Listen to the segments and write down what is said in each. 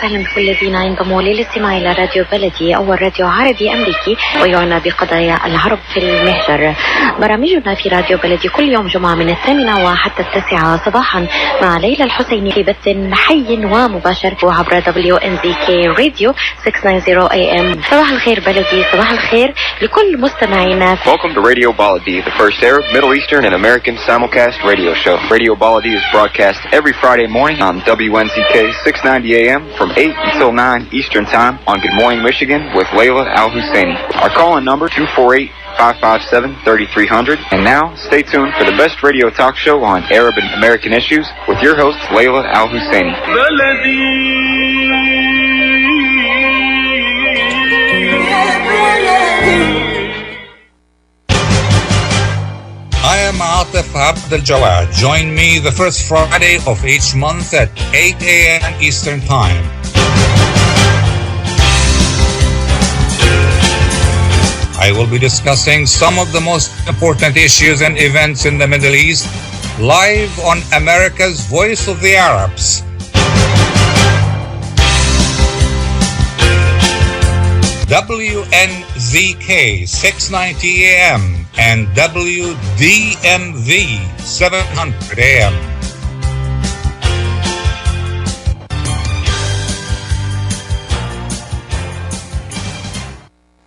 وسهلا بكل الذين ينضموا للاستماع إلى راديو بلدي أول راديو عربي أمريكي ويعنى بقضايا العرب في المهجر. برامجنا في راديو بلدي كل يوم جمعة من 8 وحتى 9 صباحا مع ليلى الحسيني في بث حي ومباشر عبر WNZK راديو 690 AM. صباح الخير بلدي، صباح الخير لكل مستمعينا. Welcome to Radio Baladi, the first Arab, Middle Eastern and American simulcast radio show. Radio Baladi is broadcast every Friday morning on WNZK 690 AM from 8 until 9 Eastern Time on Good Morning Michigan with Layla Al-Husseini. Our call-in number 248-557-3300. And now, stay tuned for the best radio talk show on Arab and American issues with your host, Layla Al-Husseini. I am Atef Abdel Gawad. Join me the first Friday of each month at 8 a.m. Eastern Time. I will be discussing some of the most important issues and events in the Middle East live on America's Voice of the Arabs. WNZK 690 AM and WDMV 700 AM.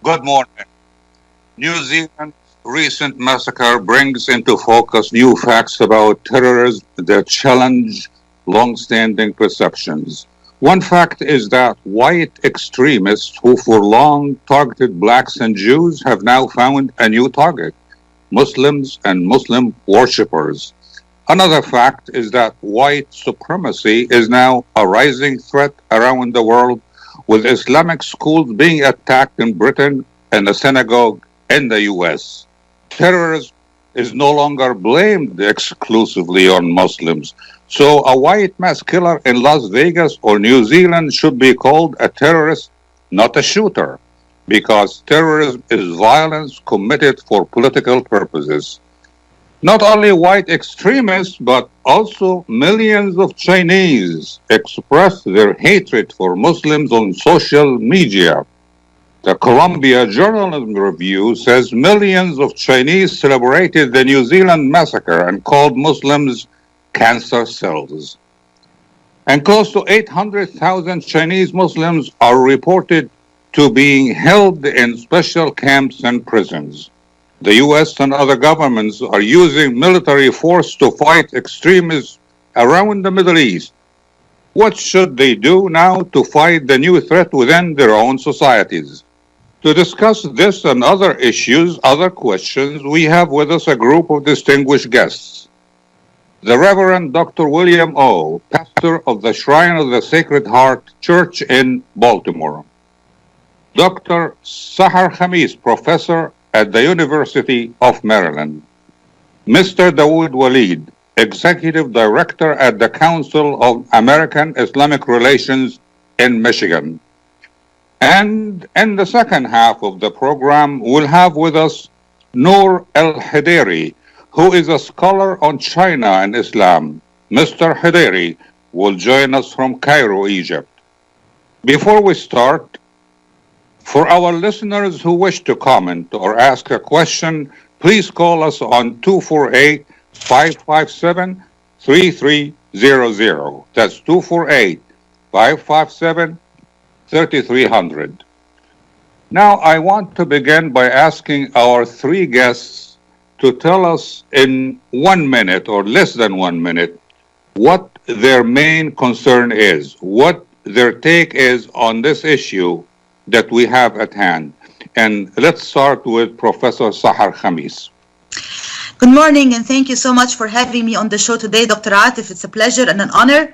Good morning. New Zealand's recent massacre brings into focus new facts about terrorism that challenge long-standing perceptions. One fact is that white extremists who for long targeted blacks and Jews have now found a new target: Muslims and Muslim worshippers. Another fact is that white supremacy is now a rising threat around the world, with Islamic schools being attacked in Britain and a synagogue in the US. Terrorism is no longer blamed exclusively on Muslims. So a white mass killer in Las Vegas or New Zealand should be called a terrorist, not a shooter, because terrorism is violence committed for political purposes. Not only white extremists, but also millions of Chinese express their hatred for Muslims on social media. The Columbia Journalism Review says millions of Chinese celebrated the New Zealand massacre and called Muslims cancer cells. And close to 800,000 Chinese Muslims are reported to being held in special camps and prisons. The US and other governments are using military force to fight extremists around the Middle East. What should they do now to fight the new threat within their own societies? To discuss this and other issues, other questions, we have with us a group of distinguished guests. The Reverend Dr. William O., pastor of the Shrine of the Sacred Heart Church in Baltimore. Dr. Sahar Khamis, professor at the University of Maryland. Mr. Dawud Walid, executive director at the Council of American-Islamic Relations in Michigan. And in the second half of the program, we'll have with us Nour Elhediri, who is a scholar on China and Islam. Mr. Hediri will join us from Cairo, Egypt. Before we start, for our listeners who wish to comment or ask a question, please call us on 248-557-3300. That's 248-557-3300. Now, I want to begin by asking our three guests to tell us in 1 minute or less than 1 minute what their main concern is, what their take is on this issue that we have at hand. And let's start with Professor Sahar Khamis. Good morning, and thank you so much for having me on the show today, Dr. Atef. It's a pleasure and an honor.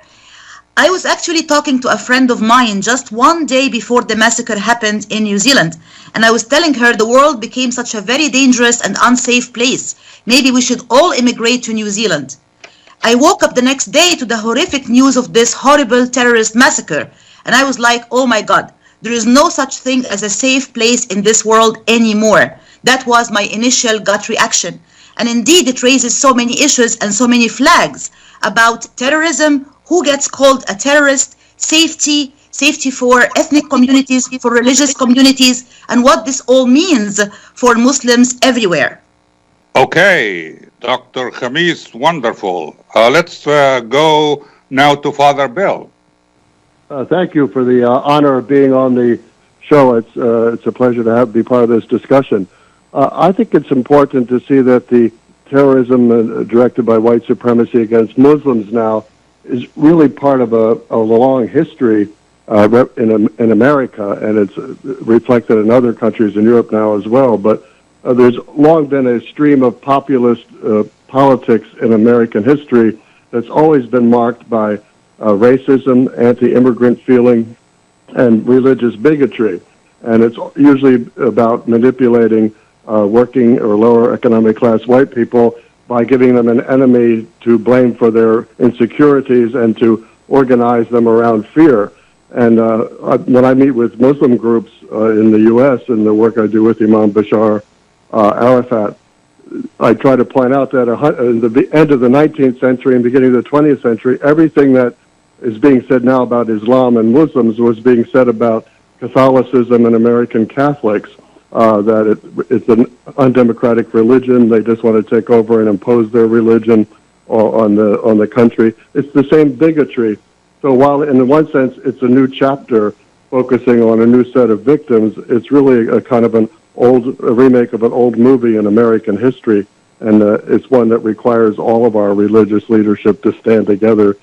I was actually talking to a friend of mine just one day before the massacre happened in New Zealand, and I was telling her the world became such a very dangerous and unsafe place. Maybe we should all immigrate to New Zealand. I woke up the next day to the horrific news of this horrible terrorist massacre, And I was like, oh my God, there is no such thing as a safe place in this world anymore. That was my initial gut reaction. And indeed, it raises so many issues and so many flags about terrorism, who gets called a terrorist, safety for ethnic communities, for religious communities, and what this all means for Muslims everywhere. Okay, Dr. Khamis, wonderful. Let's go now to Father Bill. Thank you for the honor of being on the show. It's a pleasure to be part of this discussion. I think it's important to see that the terrorism directed by white supremacy against Muslims now is really part of a long history in America, and it's reflected in other countries in Europe now as well. But there's long been a stream of populist politics in American history that's always been marked by racism, anti-immigrant feeling, and religious bigotry. And it's usually about manipulating working or lower economic class white people by giving them an enemy to blame for their insecurities and to organize them around fear. And when I meet with Muslim groups in the U.S. and the work I do with Imam Bashar Arafat, I try to point out that in the end of the 19th century and beginning of the 20th century, everything that is being said now about Islam and Muslims was being said about Catholicism and American Catholics, that it's an undemocratic religion. They just want to take over and impose their religion on the country. It's the same bigotry. So while in one sense it's a new chapter focusing on a new set of victims, it's really a kind of a remake of an old movie in American history, and it's one that requires all of our religious leadership to stand together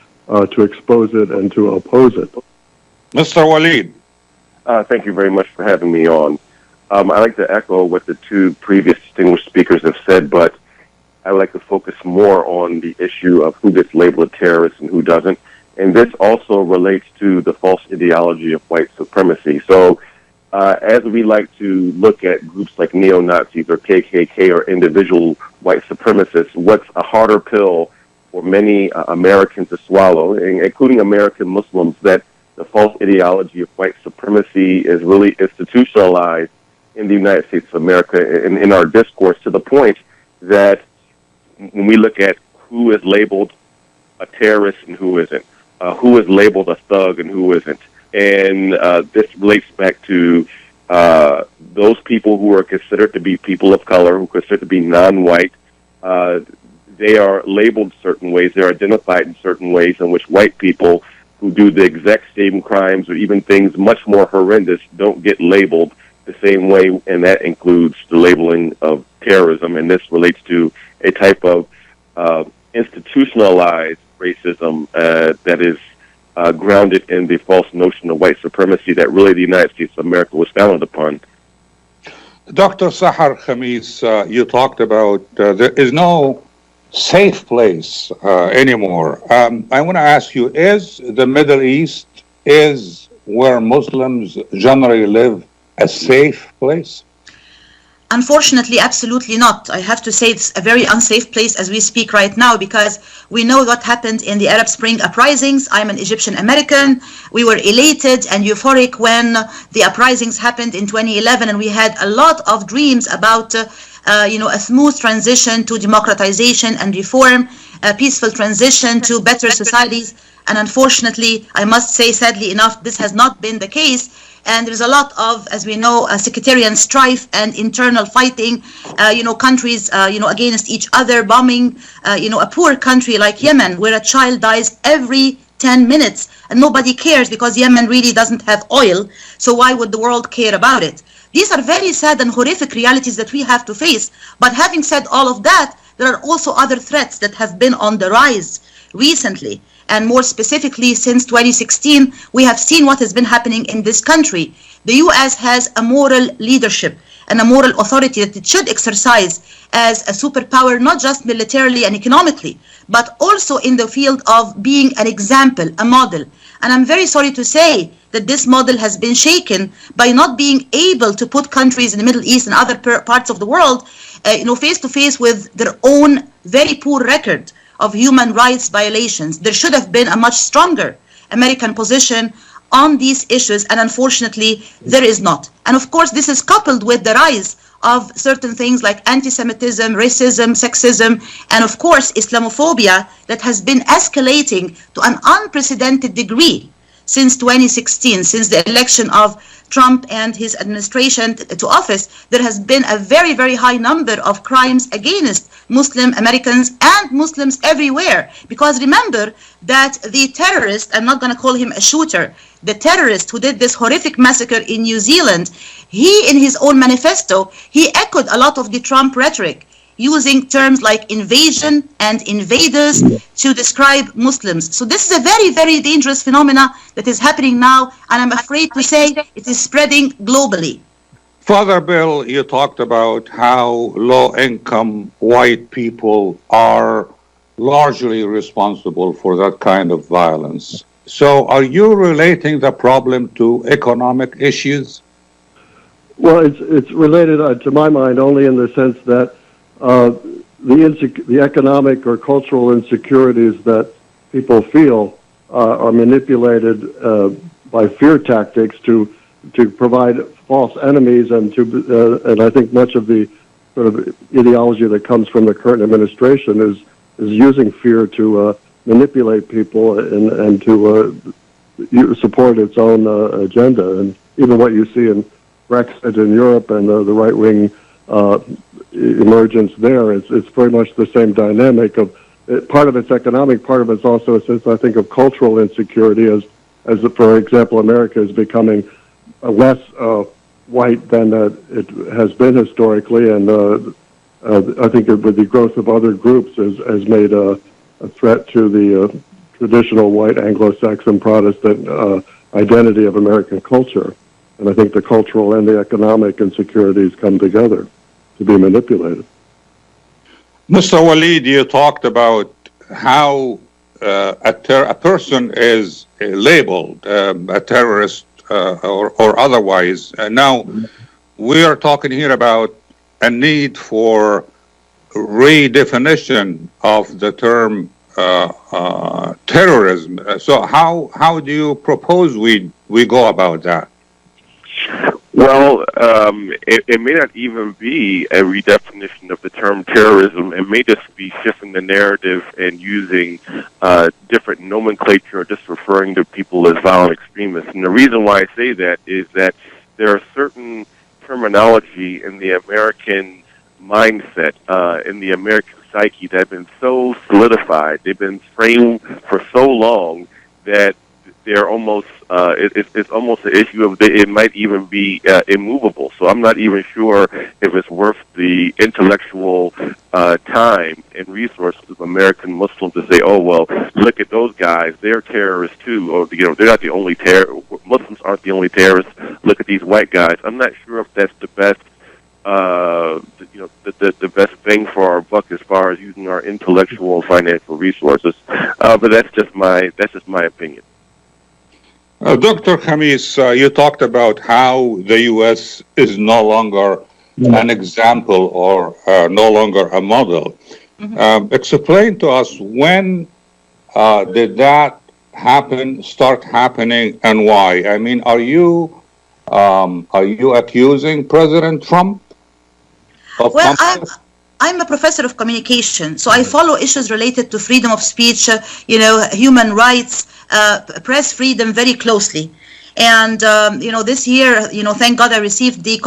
to expose it and to oppose it. Mr. Walid. Thank you very much for having me on. I'd like to echo what the two previous distinguished speakers have said, but I would like to focus more on the issue of who gets labeled a terrorist and who doesn't. And this also relates to the false ideology of white supremacy. So as we like to look at groups like neo-Nazis or KKK or individual white supremacists, what's a harder pill for many Americans to swallow, including American Muslims, that the false ideology of white supremacy is really institutionalized in the United States of America in our discourse, to the point that when we look at who is labeled a terrorist and who isn't, who is labeled a thug and who isn't, and this relates back to those people who are considered to be people of color, who are considered to be non-white. They are labeled certain ways, they're identified in certain ways in which white people who do the exact same crimes or even things much more horrendous don't get labeled the same way, and that includes the labeling of terrorism. And this relates to a type of institutionalized racism that is grounded in the false notion of white supremacy that really the United States of America was founded upon. Dr. Sahar Khamis, you talked about there is no safe place anymore. I want to ask you, is the Middle East, is where Muslims generally live, a safe place? Unfortunately, absolutely not. I have to say it's a very unsafe place as we speak right now, because we know what happened in the Arab Spring uprisings. I'm an Egyptian American. We were elated and euphoric when the uprisings happened in 2011, and we had a lot of dreams about a smooth transition to democratization and reform, a peaceful transition to better societies. And unfortunately, I must say, sadly enough, this has not been the case. And there's a lot of, as we know, sectarian strife and internal fighting, countries, against each other, bombing, a poor country like Yemen, where a child dies every 10 minutes and nobody cares because Yemen really doesn't have oil. So why would the world care about it? These are very sad and horrific realities that we have to face. But having said all of that, there are also other threats that have been on the rise recently. And more specifically, since 2016, we have seen what has been happening in this country. The U.S. has a moral leadership and a moral authority that it should exercise as a superpower, not just militarily and economically, but also in the field of being an example, a model. And I'm very sorry to say that this model has been shaken by not being able to put countries in the Middle East and other parts of the world, face to face with their own very poor record of human rights violations. There should have been a much stronger American position on these issues, and unfortunately, there is not. And of course, this is coupled with the rise of certain things like anti-Semitism, racism, sexism, and of course, Islamophobia that has been escalating to an unprecedented degree since 2016, since the election of Trump and his administration to office. There has been a very, very high number of crimes against Muslim Americans and Muslims everywhere. Because remember that the terrorist, I'm not going to call him a shooter, the terrorist who did this horrific massacre in New Zealand, he, in his own manifesto, he echoed a lot of the Trump rhetoric, using terms like invasion and invaders to describe Muslims. So this is a very, very dangerous phenomena that is happening now, and I'm afraid to say it is spreading globally. Father Bill, you talked about how low-income white people are largely responsible for that kind of violence. So are you relating the problem to economic issues? Well, it's related, to my mind, only in the sense that the economic or cultural insecurities that people feel are manipulated by fear tactics to provide false enemies, and I think much of the sort of ideology that comes from the current administration is using fear to manipulate people and to support its own agenda. And even what you see in Brexit in Europe and the right-wing emergence there, it's very much the same dynamic of part of it's economic, part of it's also a sense, I think, of cultural insecurity as for example, America is becoming less white than it has been historically, and I think with the growth of other groups has made a threat to the traditional white Anglo-Saxon Protestant identity of American culture. And I think the cultural and the economic insecurities come together to be manipulated. Mr. Walid, you talked about how a person is labeled a terrorist or otherwise. Now, we are talking here about a need for redefinition of the term terrorism. So how do you propose we go about that? Well, it may not even be a redefinition of the term terrorism. It may just be shifting the narrative and using different nomenclature, or just referring to people as violent extremists. And the reason why I say that is that there are certain terminology in the American mindset, in the American psyche, that have been so solidified, they've been framed for so long that they're almost it's almost an issue of it might even be immovable. So I'm not even sure if it's worth the intellectual time and resources of American Muslims to say, oh well, look at those guys, they're terrorists too, or they're not the only Muslims aren't the only terrorists. Look at these white guys. I'm not sure if that's the best the best bang for our buck as far as using our intellectual and financial resources. But that's just my opinion. Dr. Khamis, you talked about how the U.S. is no longer an example or no longer a model. Explain to us, when did that start happening, and why? I mean, are you accusing President Trump of something? I'm a professor of communication, so I follow issues related to freedom of speech, human rights, press freedom very closely. And, this year, thank God I received the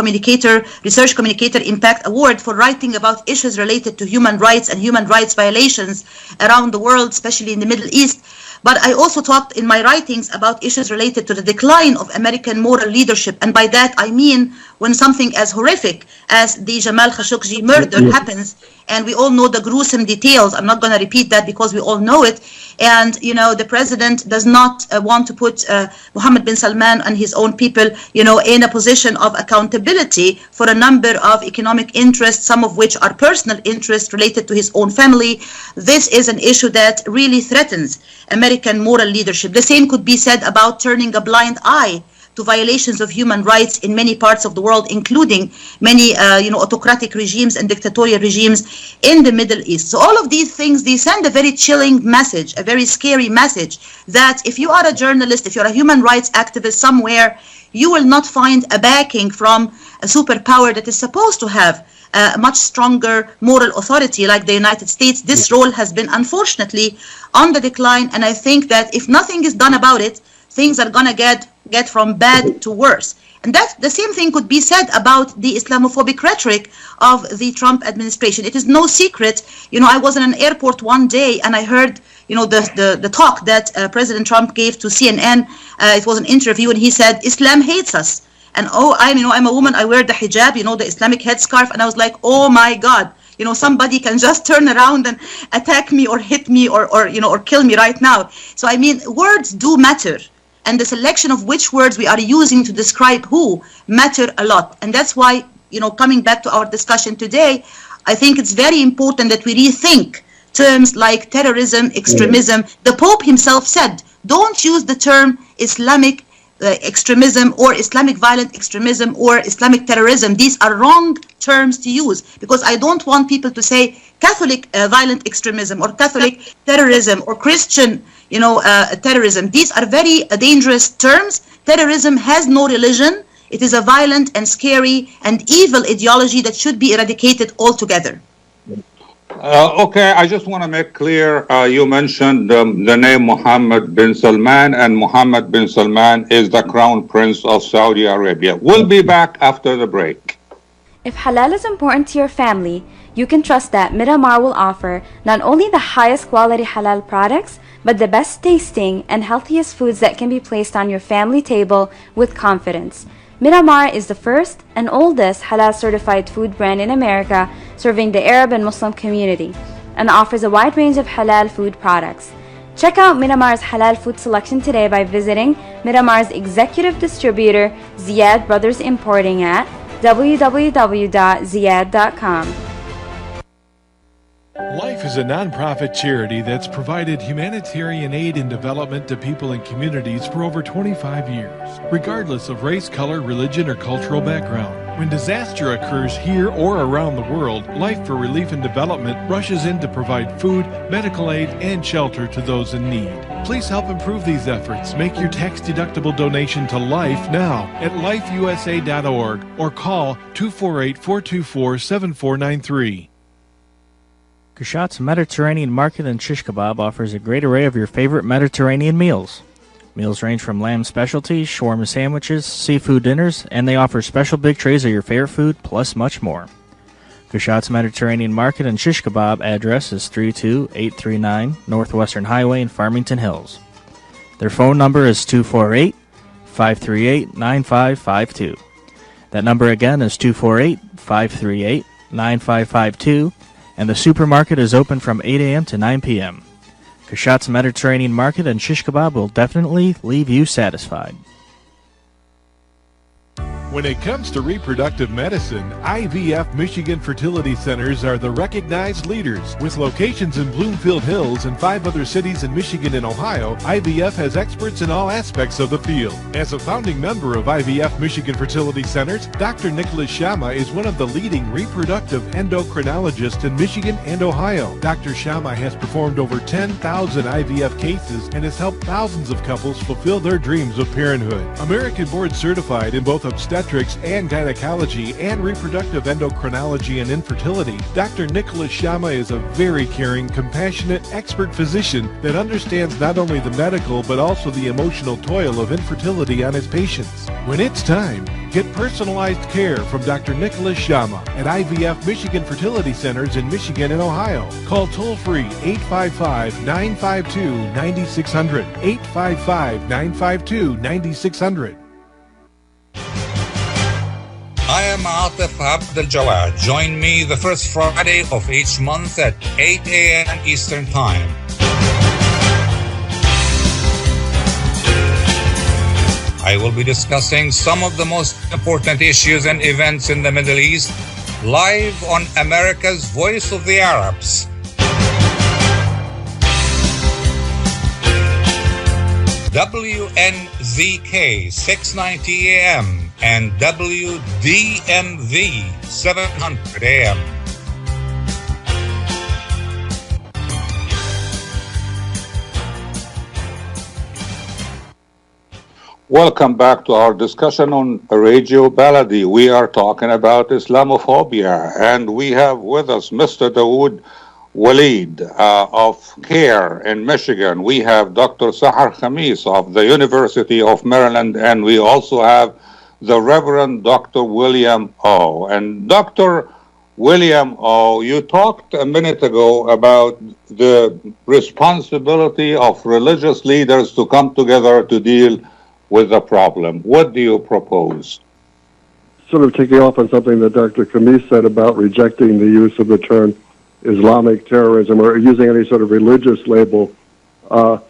Research Communicator Impact Award for writing about issues related to human rights and human rights violations around the world, especially in the Middle East. But I also talked in my writings about issues related to the decline of American moral leadership. And by that, I mean when something as horrific as the Jamal Khashoggi murder happens, and we all know the gruesome details. I'm not going to repeat that because we all know it. And, the president does not want to put Mohammed bin Salman and his own people, in a position of accountability for a number of economic interests, some of which are personal interests related to his own family. This is an issue that really threatens American moral leadership. The same could be said about turning a blind eye to violations of human rights in many parts of the world, including many autocratic regimes and dictatorial regimes in the Middle East. So all of these things, they send a very chilling message, a very scary message, that if you are a journalist, if you're a human rights activist somewhere, you will not find a backing from a superpower that is supposed to have a much stronger moral authority like the United States. This role has been unfortunately on the decline, and I think that if nothing is done about it, things are going to get from bad to worse. And that the same thing could be said about the Islamophobic rhetoric of the Trump administration. It is no secret. I was in an airport one day and I heard the talk that President Trump gave to CNN. It was an interview, and he said, Islam hates us. And I'm a woman, I wear the hijab, the Islamic headscarf, and I was like, oh my God, somebody can just turn around and attack me or hit me or kill me right now. So words do matter, and the selection of which words we are using to describe who matter a lot. And that's why, coming back to our discussion today, I think it's very important that we rethink terms like terrorism, extremism. The Pope himself said, don't use the term Islamic extremism or Islamic violent extremism or Islamic terrorism. These are wrong terms to use, because I don't want people to say Catholic violent extremism or Catholic terrorism or Christian terrorism. These are very dangerous terms. Terrorism has no religion. It is a violent and scary and evil ideology that should be eradicated altogether. Okay, I just want to make clear, you mentioned the name Mohammed bin Salman, and Mohammed bin Salman is the Crown Prince of Saudi Arabia. We'll be back after the break. If halal is important to your family, you can trust that Miramar will offer not only the highest quality halal products, but the best tasting and healthiest foods that can be placed on your family table with confidence. Miramar is the first and oldest halal certified food brand in America, serving the Arab and Muslim community, and offers a wide range of halal food products. Check out Miramar's halal food selection today by visiting Miramar's executive distributor, Ziyad Brothers Importing, at www.ziyad.com. Life is a nonprofit charity that's provided humanitarian aid and development to people and communities for over 25 years, regardless of race, color, religion, or cultural background. When disaster occurs here or around the world, Life for Relief and Development rushes in to provide food, medical aid, and shelter to those in need. Please help improve these efforts. Make your tax-deductible donation to Life now at lifeusa.org or call 248-424-7493. Kashat's Mediterranean Market and Shish Kebab offers a great array of your favorite Mediterranean meals. Meals range from lamb specialties, shawarma sandwiches, seafood dinners, and they offer special big trays of your favorite food, plus much more. Kashat's Mediterranean Market and Shish Kebab address is 32839 Northwestern Highway in Farmington Hills. Their phone number is 248-538-9552. That number again is 248-538-9552. And the supermarket is open from 8 a.m. to 9 p.m. Kashat's Mediterranean Market and Shish Kebab will definitely leave you satisfied. When it comes to reproductive medicine, IVF Michigan Fertility Centers are the recognized leaders. With locations in Bloomfield Hills and 5 other cities in Michigan and Ohio, IVF has experts in all aspects of the field. As a founding member of IVF Michigan Fertility Centers, Dr. Nicholas Shama is one of the leading reproductive endocrinologists in Michigan and Ohio. Dr. Shama has performed over 10,000 IVF cases and has helped thousands of couples fulfill their dreams of parenthood. American board certified in both obstetrics and gynecology and reproductive endocrinology and infertility, Dr. Nicholas Shama is a very caring, compassionate, expert physician that understands not only the medical but also the emotional toil of infertility on his patients. When it's time, get personalized care from Dr. Nicholas Shama at IVF Michigan Fertility Centers in Michigan and Ohio. Call toll-free 855-952-9600, 855-952-9600. I am Atef Abdel Gawad. Join me the first Friday of each month at 8 a.m. Eastern Time. I will be discussing some of the most important issues and events in the Middle East live on America's Voice of the Arabs. WNZK wnzk 690 AM and WDMV 700 AM. Welcome back to our discussion on Radio Baladi. We are talking about Islamophobia, and we have with us Mr. Dawud Walid of CAIR in Michigan. We have Dr. Sahar Khamis of the University of Maryland, and we also have the Reverend Dr. William O. And Dr. William O., you talked a minute ago about the responsibility of religious leaders to come together to deal with the problem. What do you propose? Sort of taking off on something that Dr. Khamis said about rejecting the use of the term Islamic terrorism or using any sort of religious label. Part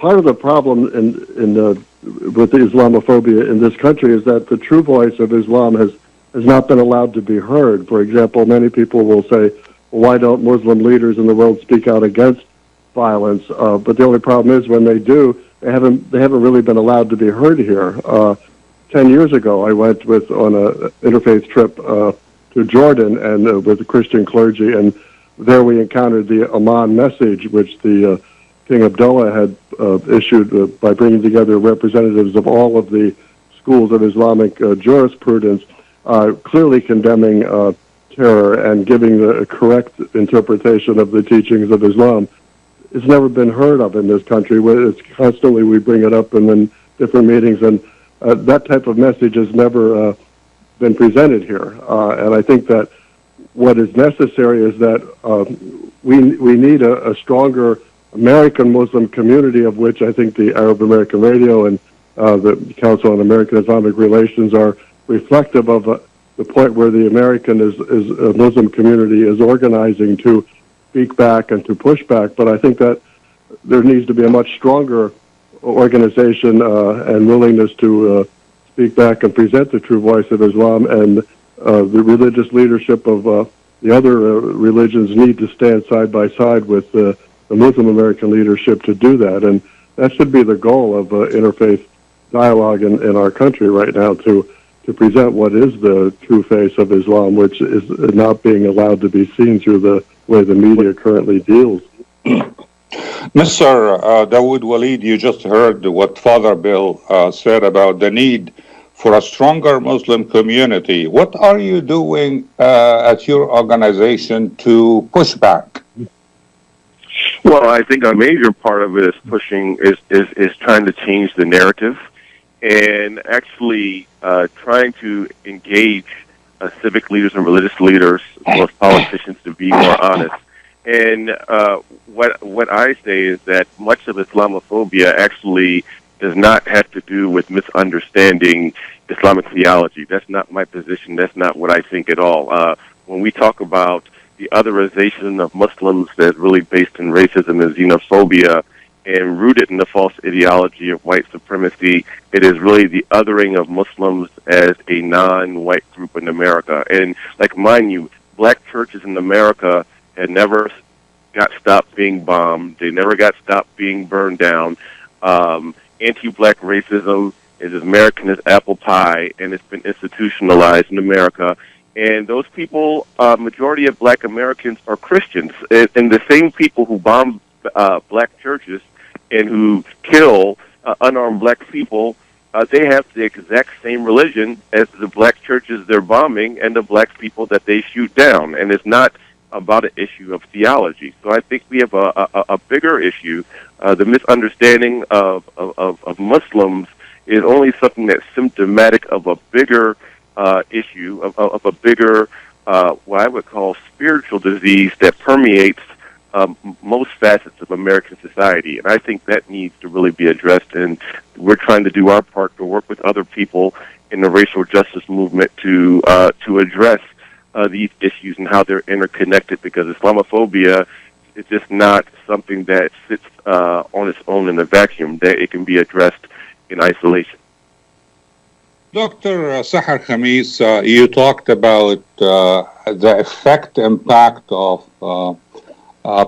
of the problem with the Islamophobia in this country is that the true voice of Islam has not been allowed to be heard. For example, many people will say, well, why don't Muslim leaders in the world speak out against violence? But the only problem is when they do, they haven't really been allowed to be heard here. 10 years ago, I went on an interfaith trip to Jordan and with the Christian clergy, and there we encountered the Amman message, which the King Abdullah had issued by bringing together representatives of all of the schools of Islamic jurisprudence, clearly condemning terror and giving the correct interpretation of the teachings of Islam. It's never been heard of in this country. It's constantly we bring it up in different meetings, and that type of message has never been presented here. And I think that what is necessary is that we need a stronger American Muslim community, of which I think the Arab American Radio and the Council on American-Islamic Relations are reflective of the point where the American Muslim community is organizing to speak back and to push back. But I think that there needs to be a much stronger organization and willingness to speak back and present the true voice of Islam, and the religious leadership of the other religions need to stand side by side with the Muslim American leadership to do that. And that should be the goal of interfaith dialogue in our country right now, to present what is the true face of Islam, which is not being allowed to be seen through the way the media currently deals. Mr. Dawud Walid, you just heard what Father Bill said about the need for a stronger Muslim community. What are you doing at your organization to push back? Well, I think a major part of it is pushing is trying to change the narrative and actually trying to engage civic leaders and religious leaders, as well as politicians, to be more honest. And what I say is that much of Islamophobia actually does not have to do with misunderstanding Islamic theology. That's not my position. That's not what I think at all. When we talk about the otherization of Muslims that's really based in racism and xenophobia and rooted in the false ideology of white supremacy, it is really the othering of Muslims as a non-white group in America. And, like, mind you, black churches in America had never got stopped being bombed. They never got stopped being burned down. Anti-black racism is as American as apple pie, and it's been institutionalized in America. And those people, majority of black Americans are Christians. And the same people who bomb black churches and who kill unarmed black people, they have the exact same religion as the black churches they're bombing and the black people that they shoot down. And it's not about an issue of theology. So I think we have a bigger issue. The misunderstanding of Muslims is only something that's symptomatic of a bigger issue, of a bigger, what I would call spiritual disease that permeates most facets of American society. And I think that needs to really be addressed, and we're trying to do our part to work with other people in the racial justice movement to address these issues and how they're interconnected, because Islamophobia is just not something that sits on its own in a vacuum, that it can be addressed in isolation. Dr. Sahar Khamis, you talked about the impact of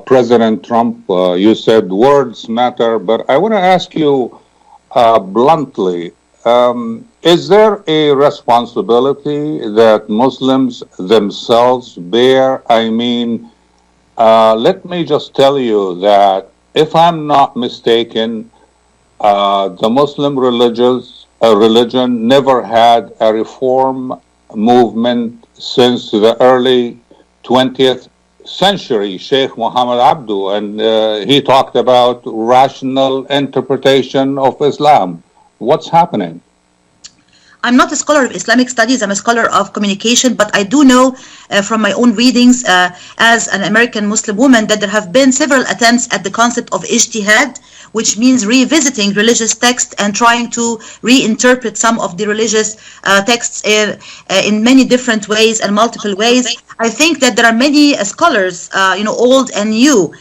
President Trump. You said words matter, but I want to ask you, bluntly, is there a responsibility that Muslims themselves bear? I mean, let me just tell you that if I'm not mistaken, the Muslim religion never had a reform movement since the early 20th century, Sheikh Muhammad Abdu, and he talked about rational interpretation of Islam. What's happening? I'm not a scholar of Islamic studies, I'm a scholar of communication, but I do know from my own readings as an American Muslim woman that there have been several attempts at the concept of ijtihad, which means revisiting religious texts and trying to reinterpret some of the religious texts in many different ways and multiple ways. I think that there are many scholars, old and new,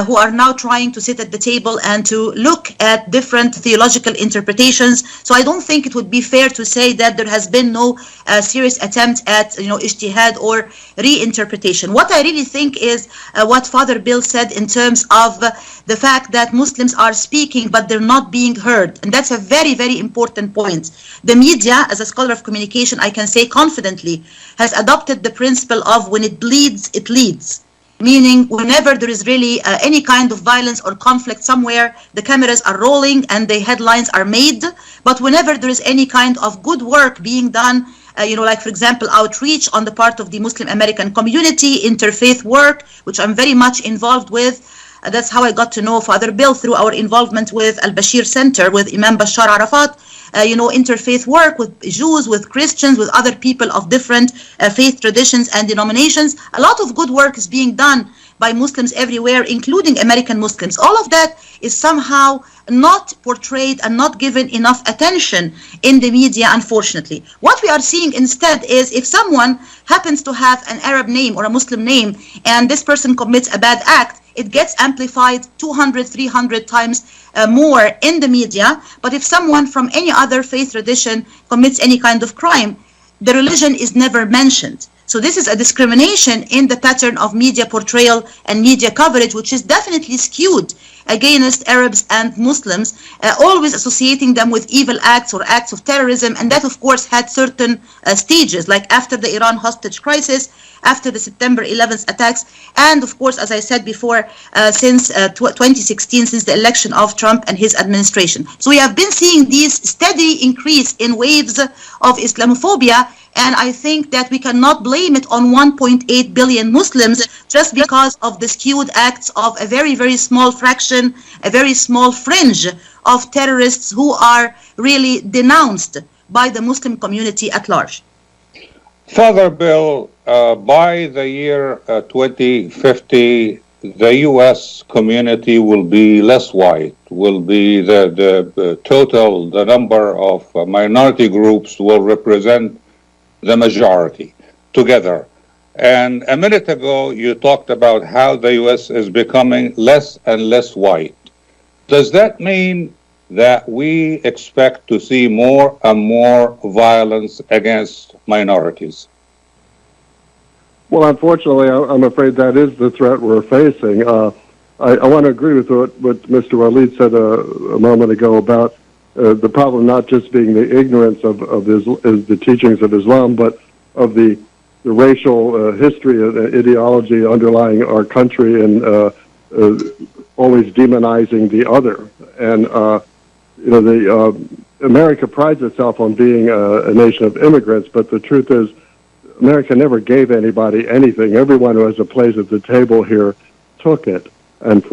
who are now trying to sit at the table and to look at different theological interpretations. So I don't think it would be fair to say that there has been no serious attempt at ijtihad or reinterpretation. What I really think is what Father Bill said in terms of the fact that Muslims are speaking but they're not being heard, and that's a very, very important point. The media, as a scholar of communication, I can say confidently, has adopted the principle of when it bleeds, it leads. Meaning whenever there is really any kind of violence or conflict somewhere, the cameras are rolling and the headlines are made. But whenever there is any kind of good work being done, like for example, outreach on the part of the Muslim American community, interfaith work, which I'm very much involved with. That's how I got to know Father Bill through our involvement with Al-Bashir Center, with Imam Bashar Arafat. Interfaith work with Jews, with Christians, with other people of different faith traditions and denominations. A lot of good work is being done by Muslims everywhere, including American Muslims. All of that is somehow not portrayed and not given enough attention in the media, unfortunately. What we are seeing instead is if someone happens to have an Arab name or a Muslim name and this person commits a bad act, it gets amplified 200, 300 times more in the media. But if someone from any other faith tradition commits any kind of crime, the religion is never mentioned. So this is a discrimination in the pattern of media portrayal and media coverage, which is definitely skewed against Arabs and Muslims, always associating them with evil acts or acts of terrorism. And that, of course, had certain stages, like after the Iran hostage crisis, after the September 11th attacks, and of course, as I said before, since 2016, since the election of Trump and his administration. So we have been seeing these steady increase in waves of Islamophobia, and I think that we cannot blame it on 1.8 billion Muslims just because of the skewed acts of a very, very small fraction, a very small fringe of terrorists who are really denounced by the Muslim community at large. Father Bill, by the year 2050, the U.S. community will be less white, will be the total, the number of minority groups will represent the majority together. And a minute ago, you talked about how the U.S. is becoming less and less white. Does that mean that we expect to see more and more violence against minorities? Well, unfortunately, I'm afraid that is the threat we're facing. I want to agree with what Mr. Walid said a moment ago about the problem not just being the ignorance of the teachings of Islam, but of the racial history and ideology underlying our country and always demonizing the other. And America prides itself on being a nation of immigrants, but the truth is America never gave anybody anything. Everyone who has a place at the table here took it and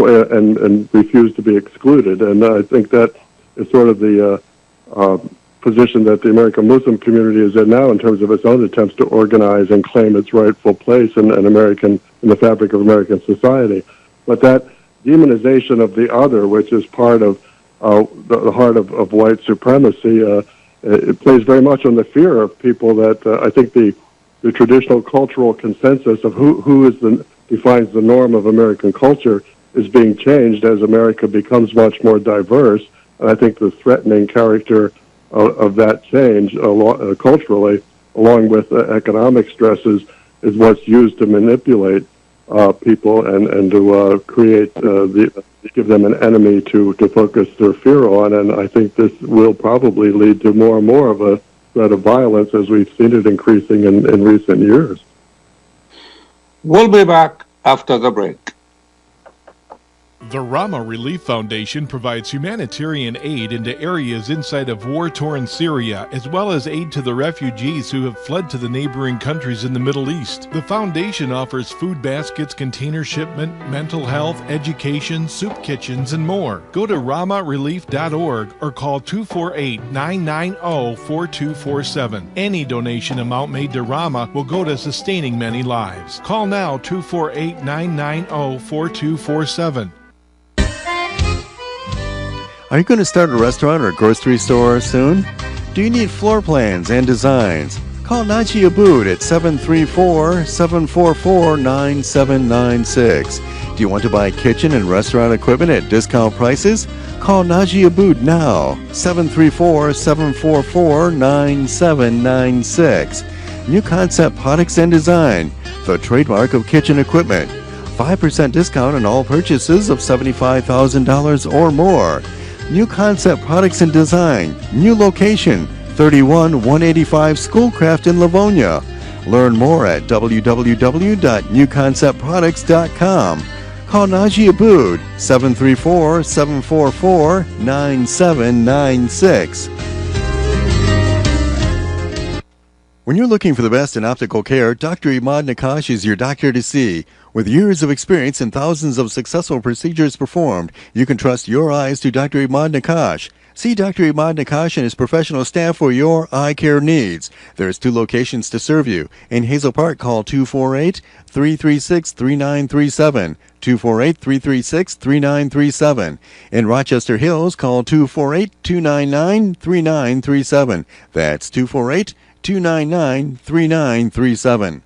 refused to be excluded. And I think that is sort of the position that the American Muslim community is in now in terms of its own attempts to organize and claim its rightful place in the fabric of American society. But that demonization of the other, which is part of the heart of white supremacy, it plays very much on the fear of people that I think the traditional cultural consensus of who defines the norm of American culture is being changed as America becomes much more diverse. And I think the threatening character of that change culturally, along with economic stresses, is what's used to manipulate people and to create give them an enemy to focus their fear on. And I think this will probably lead to more and more of a threat of violence as we've seen it increasing in recent years. We'll be back after the break. The Rama Relief Foundation provides humanitarian aid into areas inside of war-torn Syria, as well as aid to the refugees who have fled to the neighboring countries in the Middle East. The foundation offers food baskets, container shipment, mental health, education, soup kitchens, and more. Go to ramarelief.org or call 248-990-4247. Any donation amount made to Rama will go to sustaining many lives. Call now 248-990-4247. Are you going to start a restaurant or grocery store soon? Do you need floor plans and designs? Call Naji Abood at 734-744-9796. Do you want to buy kitchen and restaurant equipment at discount prices? Call Naji Abood now, 734-744-9796. New Concept Products and Design, the trademark of kitchen equipment. 5% discount on all purchases of $75,000 or more. New Concept Products and Design, new location, 31185 Schoolcraft in Livonia. Learn more at www.newconceptproducts.com. Call Naji Abood, 734-744-9796. When you're looking for the best in optical care, Dr. Imad Nakash is your doctor to see. With years of experience and thousands of successful procedures performed, you can trust your eyes to Dr. Imad Nakash. See Dr. Imad Nakash and his professional staff for your eye care needs. There's 2 locations to serve you. In Hazel Park, call 248-336-3937. 248-336-3937. In Rochester Hills, call 248-299-3937. That's 248-299-3937.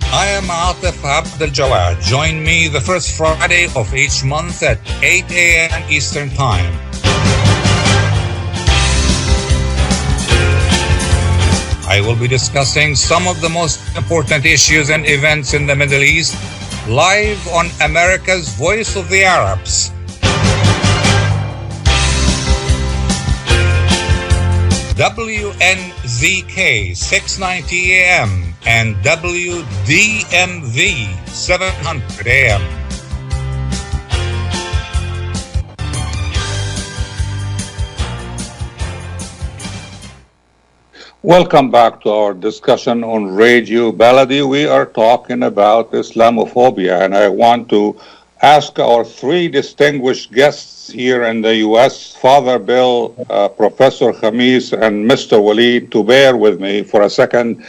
I am Atef Abdel Gawad. Join me the first Friday of each month at 8 a.m. Eastern Time. I will be discussing some of the most important issues and events in the Middle East live on America's Voice of the Arabs. WNZK 690 AM and WDMV 700 AM. Welcome back to our discussion on Radio Baladi. We are talking about Islamophobia, and I want to ask our 3 distinguished guests here in the U.S., Father Bill, Professor Khamis, and Mr. Walid, to bear with me for a second,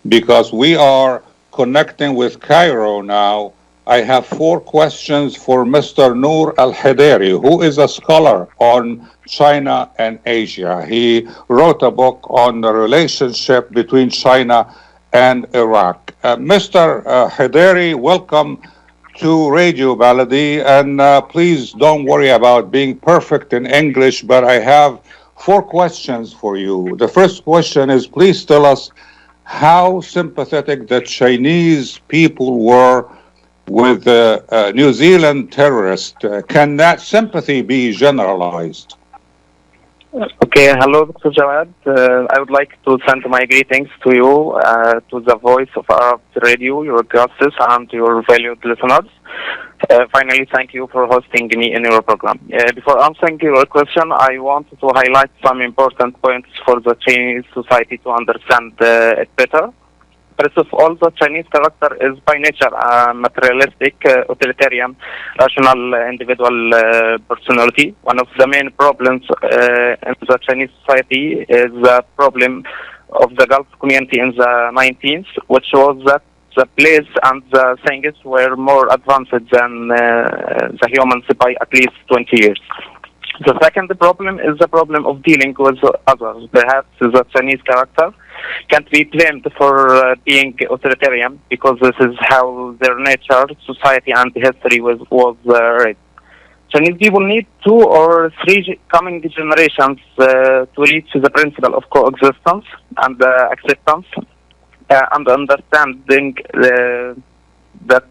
because we are connecting with Cairo now. I have 4 questions for Mr. Nour Elhediri, who is a scholar on China and Asia. He wrote a book on the relationship between China and Iraq. Mr. Hederi, welcome to Radio Baladi, and please don't worry about being perfect in English, but I have 4 questions for you. The first question is, please tell us how sympathetic the Chinese people were with the New Zealand terrorist. Can that sympathy be generalized? Okay, hello, Dr. Jawad. I would like to send my greetings to you, to the Voice of Arab Radio, your guests, and your valued listeners. Finally, thank you for hosting me in your program. Before answering your question, I want to highlight some important points for the Chinese society to understand it better. First of all, the Chinese character is by nature a materialistic, utilitarian, rational, individual personality. One of the main problems in the Chinese society is the problem of the Gulf community in the 19th, which was that the place and the things were more advanced than the humans by at least 20 years. The second problem is the problem of dealing with others. Perhaps the Chinese character can't be blamed for being authoritarian, because this is how their nature, society, and history was raised. Chinese people need 2 or 3 coming generations to reach the principle of coexistence and acceptance and understanding that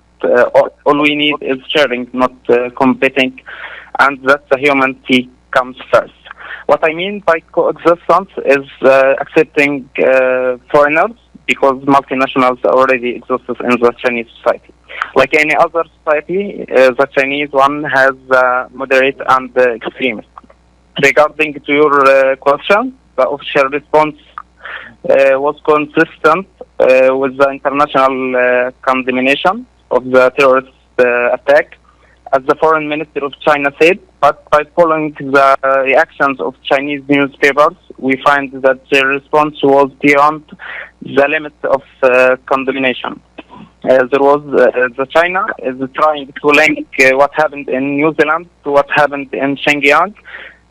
all we need is sharing, not competing, and that the humanity comes first. What I mean by coexistence is accepting foreigners, because multinationals already exist in the Chinese society. Like any other society, the Chinese one has moderate and extremist. Regarding to your question, the official response was consistent with the international condemnation of the terrorist attack, as the Foreign Minister of China said, but by following the reactions of Chinese newspapers, we find that their response was beyond the limits of condemnation. The China is trying to link what happened in New Zealand to what happened in Xinjiang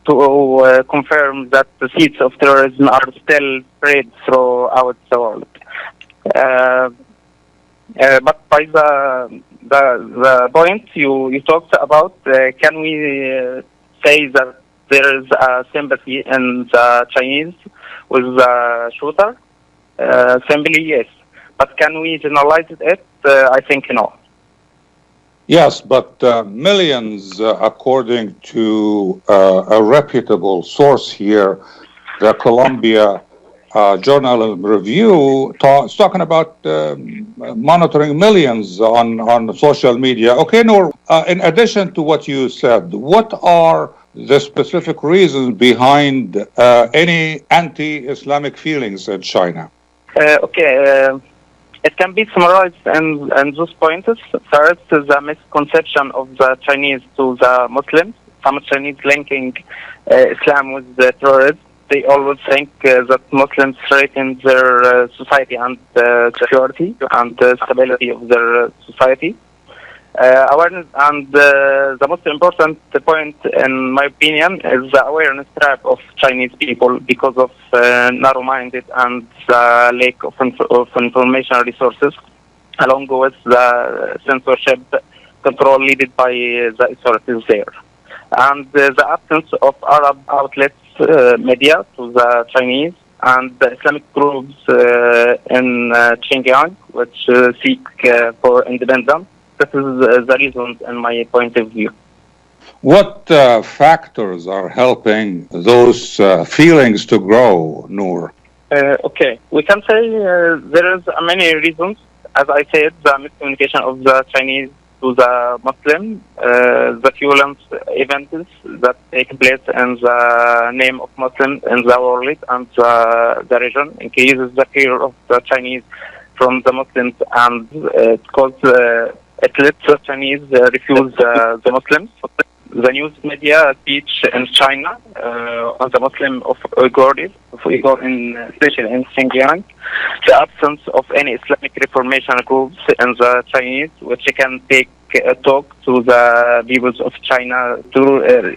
to confirm that the seeds of terrorism are still spread throughout the world. But by the point you talked about, can we say that there is a sympathy in the Chinese with the shooter? Simply yes. But can we generalize it? I think no. Yes, but millions, according to a reputable source here, the Columbia Journalism Review, is talking about monitoring millions on social media. Okay, Nour, in addition to what you said, what are the specific reasons behind any anti-Islamic feelings in China? It can be summarized in those points. First is the misconception of the Chinese to the Muslims. Some Chinese linking Islam with the terrorism. They always think that Muslims threaten their society and security and stability of their society. Awareness, and the most important point, in my opinion, is the awareness trap of Chinese people because of narrow-minded and lack of information resources, along with the censorship control led by the authorities there. And the absence of Arab outlets, media to the Chinese, and the Islamic groups in Xinjiang, which seek for independence. This is the reason, in my point of view. What factors are helping those feelings to grow, Nour? We can say there is many reasons. As I said, the miscommunication of the Chinese to the Muslim, the violent events that take place in the name of Muslims in the world and the region increases the fear of the Chinese from the Muslims, and it lets the Chinese refuse the Muslims. The news media teach in China on the Muslim of Uyghurs, especially in Xinjiang, the absence of any Islamic Reformation groups in the Chinese, which can take a talk to the peoples of China to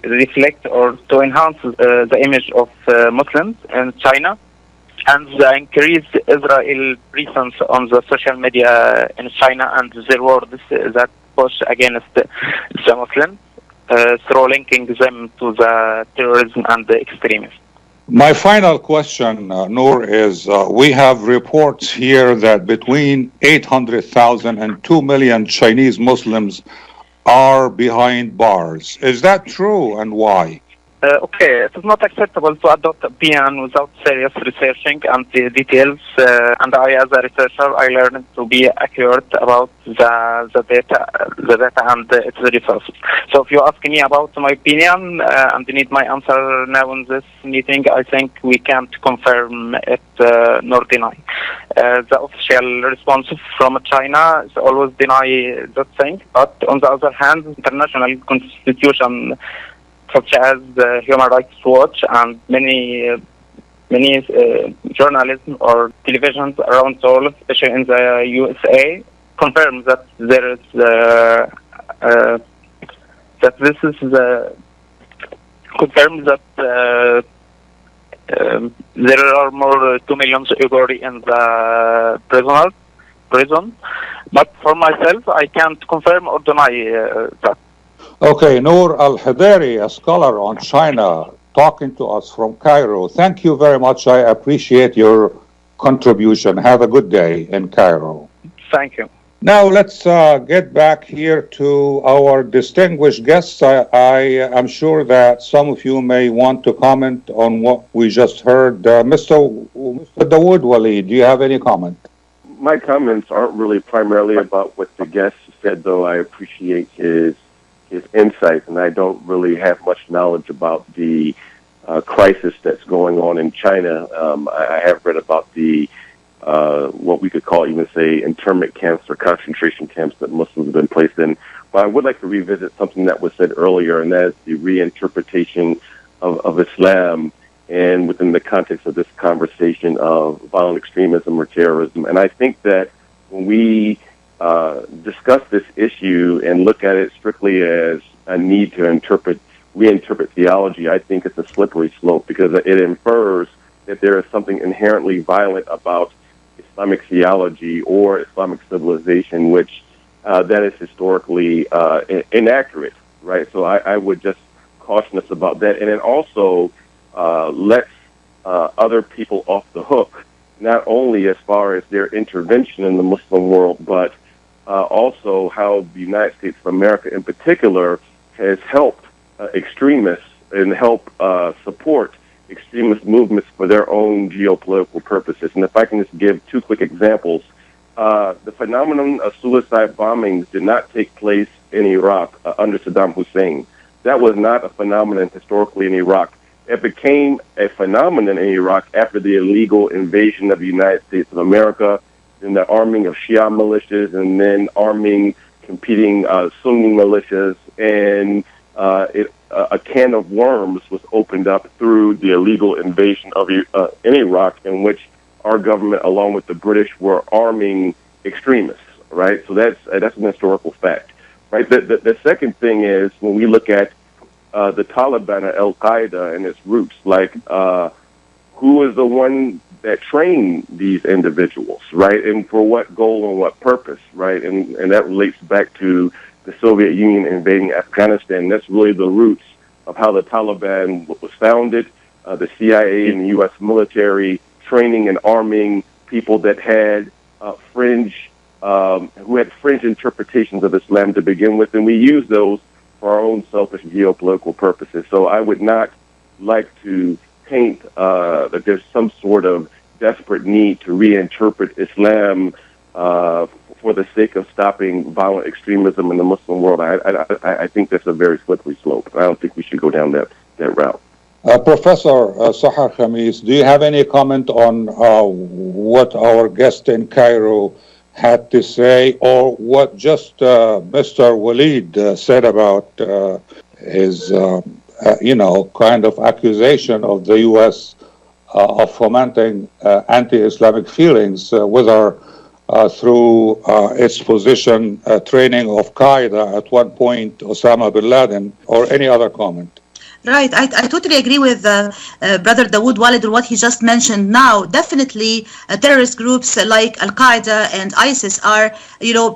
reflect or to enhance the image of Muslims in China. And the increased Israel presence on the social media in China and their words that push against the Muslims through linking them to the terrorism and the extremism. My final question, Nour, is we have reports here that between 800,000 and 2 million Chinese Muslims are behind bars. Is that true, and why? It is not acceptable to adopt a opinion without serious researching and the details. And I, as a researcher, I learned to be accurate about the data and its resources. So if you ask me about my opinion and need my answer now in this meeting, I think we can't confirm it nor deny. The official response from China is always deny that thing. But on the other hand, international constitution such as the Human Rights Watch and many journalism or televisions around the world, especially in the USA, confirm that there is there are more 2 million Uyghurs in the prison. But for myself, I can't confirm or deny that. Okay, Nour Elhediri, a scholar on China, talking to us from Cairo. Thank you very much. I appreciate your contribution. Have a good day in Cairo. Thank you. Now let's get back here to our distinguished guests. I am sure that some of you may want to comment on what we just heard. Mr. Dawud, Walid, do you have any comment? My comments aren't really primarily about what the guest said, though I appreciate his insight, and I don't really have much knowledge about the crisis that's going on in China. I have read about the what we could call, even say, internment camps or concentration camps that Muslims have been placed in. But I would like to revisit something that was said earlier, and that is the reinterpretation of Islam, and within the context of this conversation of violent extremism or terrorism. And I think that when we discuss this issue and look at it strictly as a need to reinterpret theology, I think it's a slippery slope, because it infers that there is something inherently violent about Islamic theology or Islamic civilization, which that is historically inaccurate, right? So I would just caution us about that. And it also lets other people off the hook, not only as far as their intervention in the Muslim world, but also how the United States of America in particular has helped extremists and help support extremist movements for their own geopolitical purposes. And if I can just give two quick examples, the phenomenon of suicide bombings did not take place in Iraq under Saddam Hussein. That was not a phenomenon historically in Iraq. It became a phenomenon in Iraq after the illegal invasion of the United States of America, and the arming of Shia militias, and then arming competing Sunni militias, and a can of worms was opened up through the illegal invasion of in Iraq, in which our government, along with the British, were arming extremists. Right, so that's an historical fact. Right. The second thing is, when we look at the Taliban or Al-Qaeda and its roots, like who is the one that trained these individuals, right, and for what goal and what purpose, right, and that relates back to the Soviet Union invading Afghanistan. That's really the roots of how the Taliban was founded, the CIA and the U.S. military training and arming people that had who had fringe interpretations of Islam to begin with, and we use those for our own selfish geopolitical purposes. So I would not like to paint that there's some sort of desperate need to reinterpret Islam for the sake of stopping violent extremism in the Muslim world. I think that's a very slippery slope. I don't think we should go down that route. Professor Sahar Khamis, do you have any comment on what our guest in Cairo had to say, or what just Mr. Walid said about his, kind of accusation of the U.S. Of fomenting anti-Islamic feelings, whether through its position training of Qaeda at one point, Osama bin Laden, or any other comment? Right, I totally agree with Brother Dawud Walid on what he just mentioned. Now, definitely terrorist groups like Al-Qaeda and ISIS are,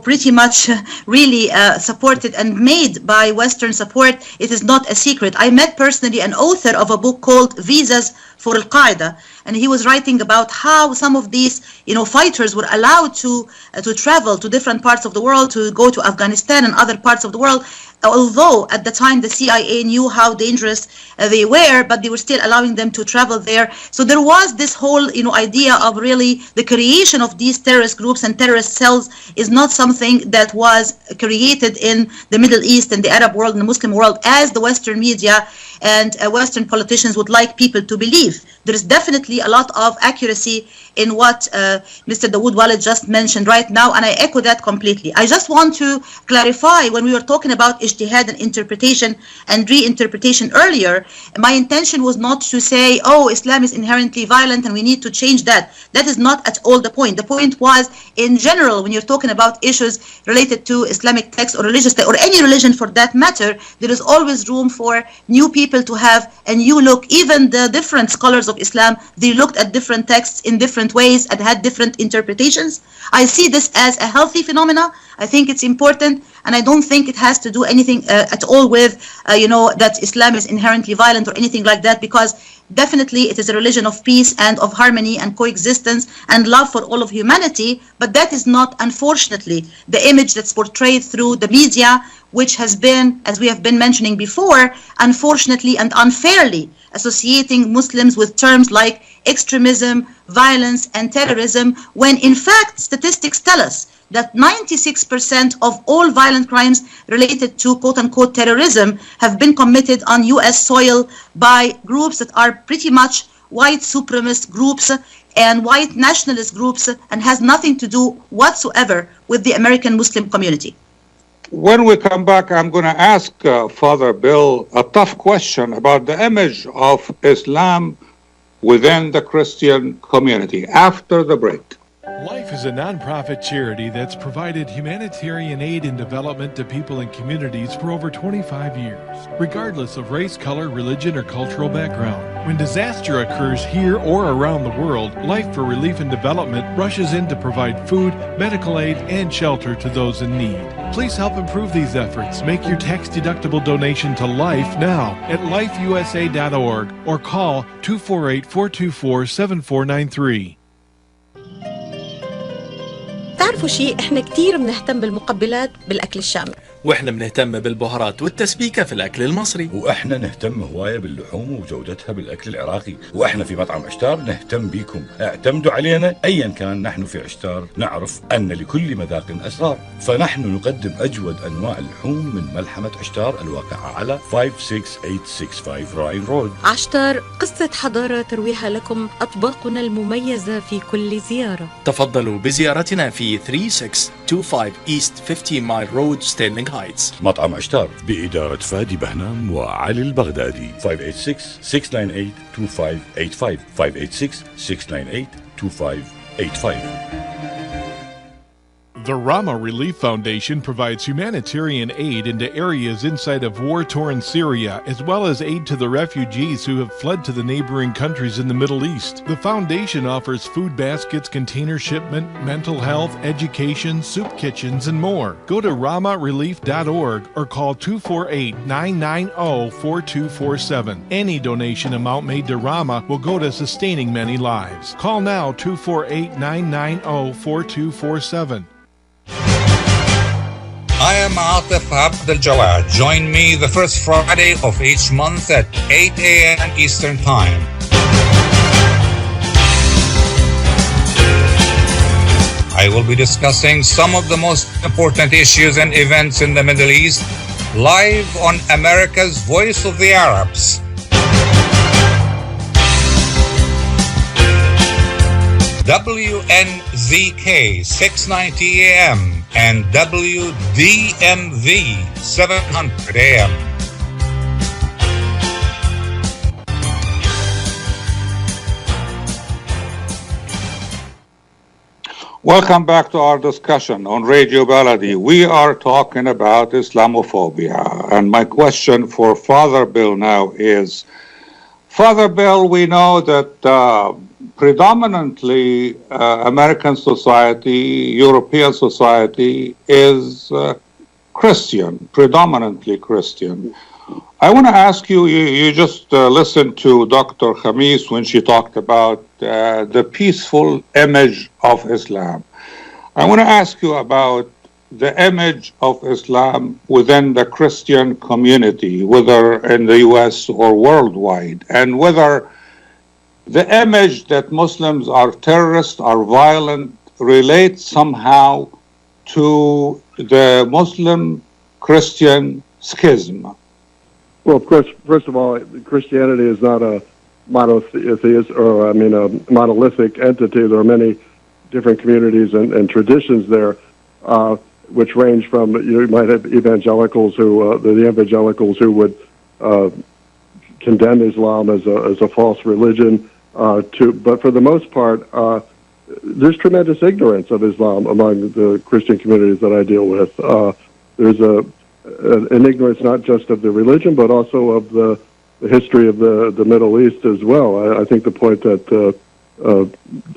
pretty much really supported and made by Western support. It is not a secret. I met personally an author of a book called Visas for Al-Qaeda, and he was writing about how some of these, fighters were allowed to travel to different parts of the world, to go to Afghanistan and other parts of the world, although at the time the CIA knew how dangerous they were, but they were still allowing them to travel there. So there was this whole, idea of really the creation of these terrorist groups and terrorist cells is not something that was created in the Middle East and the Arab world and the Muslim world, as the Western media and Western politicians would like people to believe. There is definitely a lot of accuracy in what Mr. Dawud Walid just mentioned right now, and I echo that completely. I just want to clarify, when we were talking about ijtihad and interpretation and reinterpretation earlier, my intention was not to say, Islam is inherently violent and we need to change that. That is not at all the point. The point was, in general, when you're talking about issues related to Islamic texts or religious texts, or any religion for that matter, there is always room for new people to have a new look. Even the different scholars of Islam, they looked at different texts in different ways and had different interpretations. I see this as a healthy phenomena. I think it's important, and I don't think it has to do anything at all with, that Islam is inherently violent or anything like that, because Definitely, it is a religion of peace and of harmony and coexistence and love for all of humanity, but that is not, unfortunately, the image that's portrayed through the media, which has been, as we have been mentioning before, unfortunately and unfairly associating Muslims with terms like extremism, violence, and terrorism, when in fact statistics tell us that 96% of all violent crimes related to quote-unquote terrorism have been committed on U.S. soil by groups that are pretty much white supremacist groups and white nationalist groups and has nothing to do whatsoever with the American Muslim community. When we come back, I'm going to ask Father Bill a tough question about the image of Islam within the Christian community after the break. Life is a nonprofit charity that's provided humanitarian aid and development to people and communities for over 25 years, regardless of race, color, religion, or cultural background. When disaster occurs here or around the world, Life for Relief and Development rushes in to provide food, medical aid, and shelter to those in need. Please help improve these efforts. Make your tax-deductible donation to Life now at lifeusa.org or call 248-424-7493. تعرفوا شيء، احنا كتير بنهتم بالمقبلات بالاكل الشامي، واحنا بنهتم بالبهارات والتسبيكه في الاكل المصري، واحنا نهتم هوايه باللحوم وجودتها بالاكل العراقي، واحنا في مطعم عشتار نهتم بيكم، اعتمدوا علينا ايا كان. نحن في عشتار نعرف ان لكل مذاق اسرار، فنحن نقدم اجود انواع اللحوم من ملحمه عشتار الواقعه على 56865 راين رود. عشتار، قصه حضاره ترويها لكم اطباقنا المميزه في كل زياره. تفضلوا بزيارتنا في 3625 East 15 Mile Road, Sterling Heights. مطعم عشتار بإدارة فادي بهنام وعلي البغدادي. 586-698-2585 586-698-2585. The Rama Relief Foundation provides humanitarian aid into areas inside of war-torn Syria, as well as aid to the refugees who have fled to the neighboring countries in the Middle East. The foundation offers food baskets, container shipment, mental health, education, soup kitchens, and more. Go to ramarelief.org or call 248-990-4247. Any donation amount made to Rama will go to sustaining many lives. Call now 248-990-4247. I am Atef Abdel Gawad. Join me the first Friday of each month at 8 a.m. Eastern Time. I will be discussing some of the most important issues and events in the Middle East live on America's Voice of the Arabs. WNZK 690 AM and WDMV 700 AM. Welcome back to our discussion on Radio Baladi. We are talking about Islamophobia. And my question for Father Bill now is, Father Bill, we know that predominantly American society, European society is Christian, predominantly Christian. I want to ask you, you just listened to Dr. Khamis when she talked about the peaceful image of Islam. I want to ask you about the image of Islam within the Christian community, whether in the US or worldwide, and whether the image that Muslims are terrorists, are violent, relates somehow to the Muslim-Christian schism. Well, of course, first of all, Christianity is not a monolithic entity. There are many different communities and traditions there, which range from, you might have evangelicals the evangelicals who would condemn Islam as a false religion, but for the most part, there's tremendous ignorance of Islam among the Christian communities that I deal with. There's an ignorance not just of the religion, but also of the history of the Middle East as well. I think the point that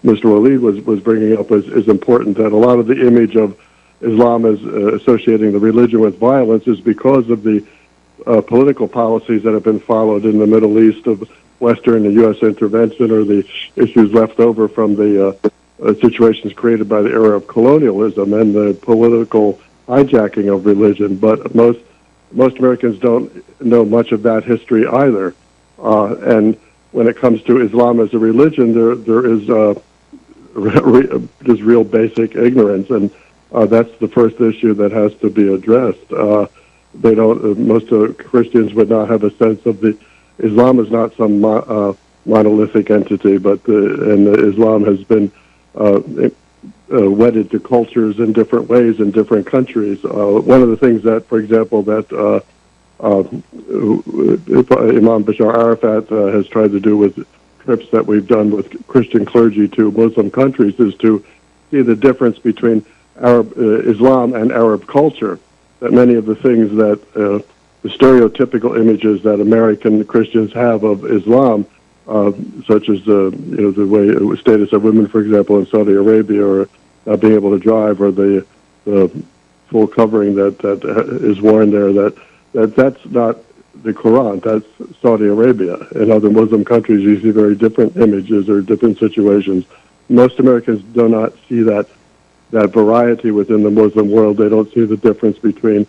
Mr. Walid was bringing up is important, that a lot of the image of Islam as associating the religion with violence is because of the political policies that have been followed in the Middle East of Western and U.S. intervention or the issues left over from the situations created by the era of colonialism and the political hijacking of religion. But most Americans don't know much of that history either. And when it comes to Islam as a religion, there is just real basic ignorance, and that's the first issue that has to be addressed. They don't. Most Christians would not have a sense of the Islam is not some monolithic entity, but Islam has been wedded to cultures in different ways in different countries. One of the things that, for example, that Imam Bashar Arafat has tried to do with trips that we've done with Christian clergy to Muslim countries is to see the difference between Islam and Arab culture. That many of the things that the stereotypical images that American Christians have of Islam, such as the way status of women, for example, in Saudi Arabia, or not being able to drive, or the full covering that is worn there, that's not the Quran. That's Saudi Arabia. In other Muslim countries, you see very different images or different situations. Most Americans do not see that variety within the Muslim world. They don't see the difference between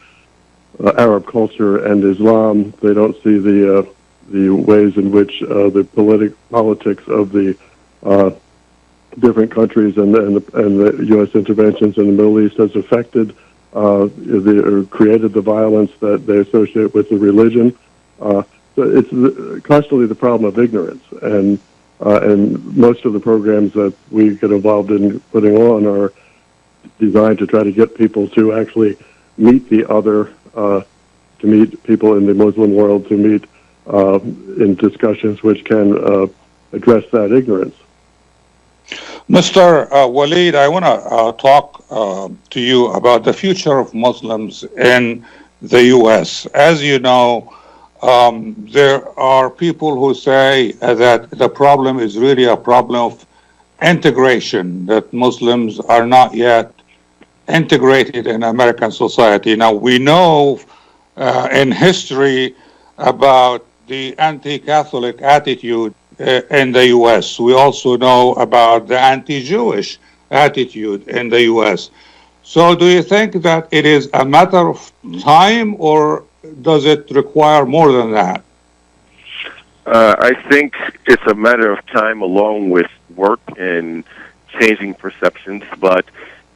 Arab culture and Islam. They don't see the ways in which the politics of the different countries and the U.S. interventions in the Middle East has affected created the violence that they associate with the religion. So it's constantly the problem of ignorance, and most of the programs that we get involved in putting on are designed to try to get people to actually meet the other, to meet people in the Muslim world, to meet in discussions which can address that ignorance. Mr. Walid, I want to talk to you about the future of Muslims in the U.S. As you know, there are people who say that the problem is really a problem of integration, that Muslims are not yet integrated in American society. Now, we know in history about the anti-Catholic attitude in the U.S. We also know about the anti-Jewish attitude in the U.S. So do you think that it is a matter of time, or does it require more than that? I think it's a matter of time along with work and changing perceptions, but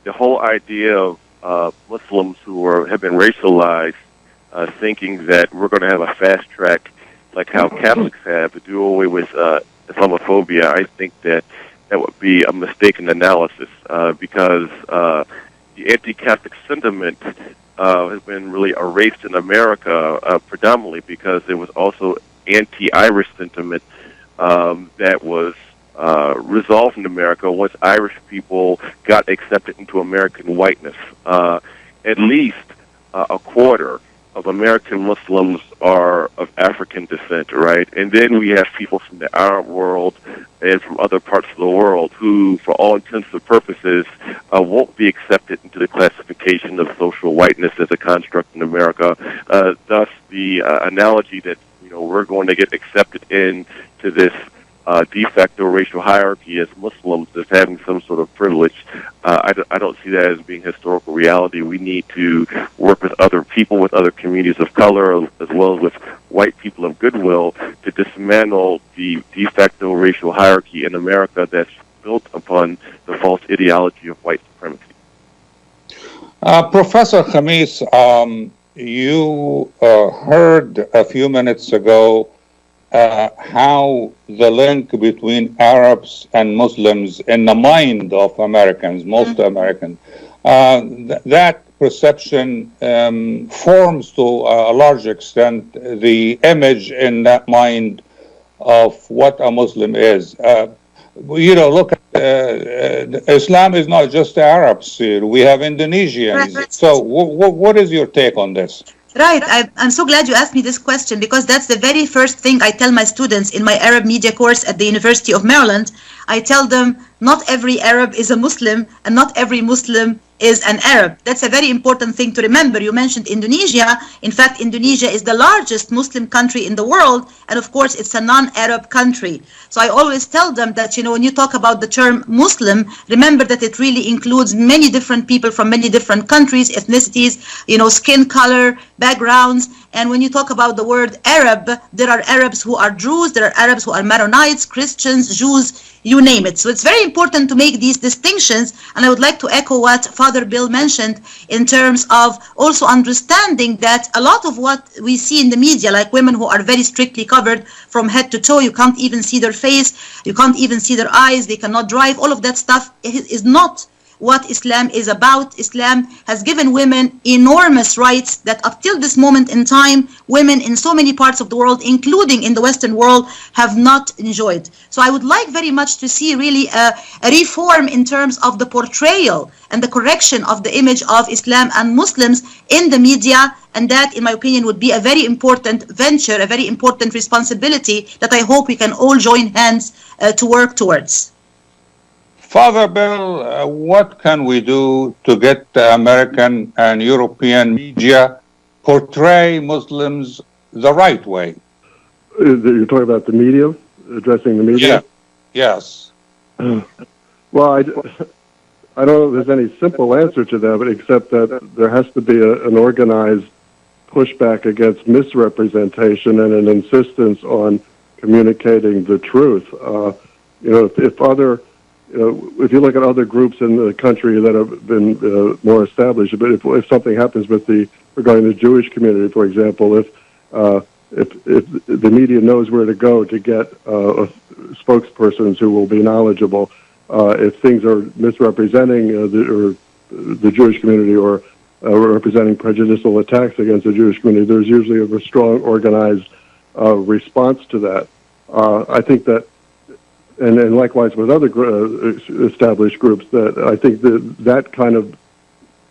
the whole idea of Muslims who have been racialized thinking that we're going to have a fast track like how Catholics have to do away with Islamophobia, I think that would be a mistaken analysis because the anti-Catholic sentiment has been really erased in America predominantly because there was also anti-Irish sentiment that was resolved in America once Irish people got accepted into American whiteness. At least a quarter of American Muslims are of African descent, right? And then we have people from the Arab world and from other parts of the world who, for all intents and purposes, won't be accepted into the classification of social whiteness as a construct in America. Thus, the analogy that we're going to get accepted into this de facto racial hierarchy as Muslims as having some sort of privilege. I don't see that as being historical reality. We need to work with other people, with other communities of color, as well as with white people of goodwill to dismantle the de facto racial hierarchy in America that's built upon the false ideology of white supremacy. Professor Khamis, you heard a few minutes ago how the link between Arabs and Muslims in the mind of Americans, most Americans, that perception forms to a large extent the image in that mind of what a Muslim is. Look, Islam is not just the Arabs here. We have Indonesians. Right. So what is your take on this? Right. I'm so glad you asked me this question, because that's the very first thing I tell my students in my Arab media course at the University of Maryland. I tell them not every Arab is a Muslim and not every Muslim is an Arab. That's a very important thing to remember. You mentioned Indonesia. In fact, Indonesia is the largest Muslim country in the world, and of course, it's a non-Arab country. So I always tell them that, when you talk about the term Muslim, remember that it really includes many different people from many different countries, ethnicities, skin color, backgrounds. And when you talk about the word Arab, there are Arabs who are Druze, there are Arabs who are Maronites, Christians, Jews, you name it. So it's very important to make these distinctions, and I would like to echo what Father Bill mentioned in terms of also understanding that a lot of what we see in the media, like women who are very strictly covered from head to toe, you can't even see their face, you can't even see their eyes, they cannot drive, all of that stuff is not what Islam is about. Islam has given women enormous rights that up till this moment in time, women in so many parts of the world, including in the Western world, have not enjoyed. So I would like very much to see really a reform in terms of the portrayal and the correction of the image of Islam and Muslims in the media, and that, in my opinion, would be a very important venture, a very important responsibility that I hope we can all join hands to work towards. Father Bill, what can we do to get the American and European media portray Muslims the right way? You're talking about the media, addressing the media? Yeah. Yes. Well, I don't know if there's any simple answer to that, but except that there has to be an organized pushback against misrepresentation and an insistence on communicating the truth. If you look at other groups in the country that have been more established, but if something happens regarding the Jewish community, for example, if the media knows where to go to get spokespersons who will be knowledgeable, if things are misrepresenting the Jewish community or representing prejudicial attacks against the Jewish community, there's usually a strong organized response to that. I think that. And likewise with other established groups, that I think that kind of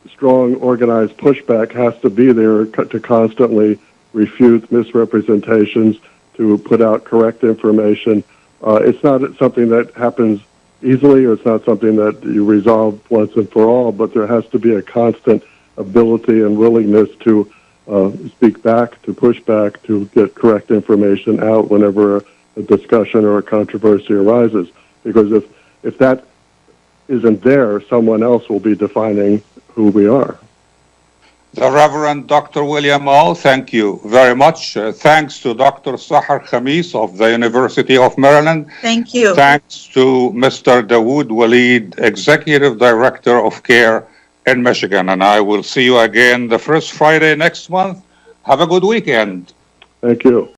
strong organized pushback has to be there to constantly refute misrepresentations, to put out correct information. It's not something that happens easily, or it's not something that you resolve once and for all, but there has to be a constant ability and willingness to speak back, to push back, to get correct information out whenever a discussion or a controversy arises, because if that isn't there, someone else will be defining who we are. The Reverend Dr. William O., thank you very much. Thanks to Dr. Sahar Khamis of the University of Maryland. Thank you. Thanks to Mr. Dawud Walid, Executive Director of CAIR in Michigan. And I will see you again the first Friday next month. Have a good weekend. Thank you.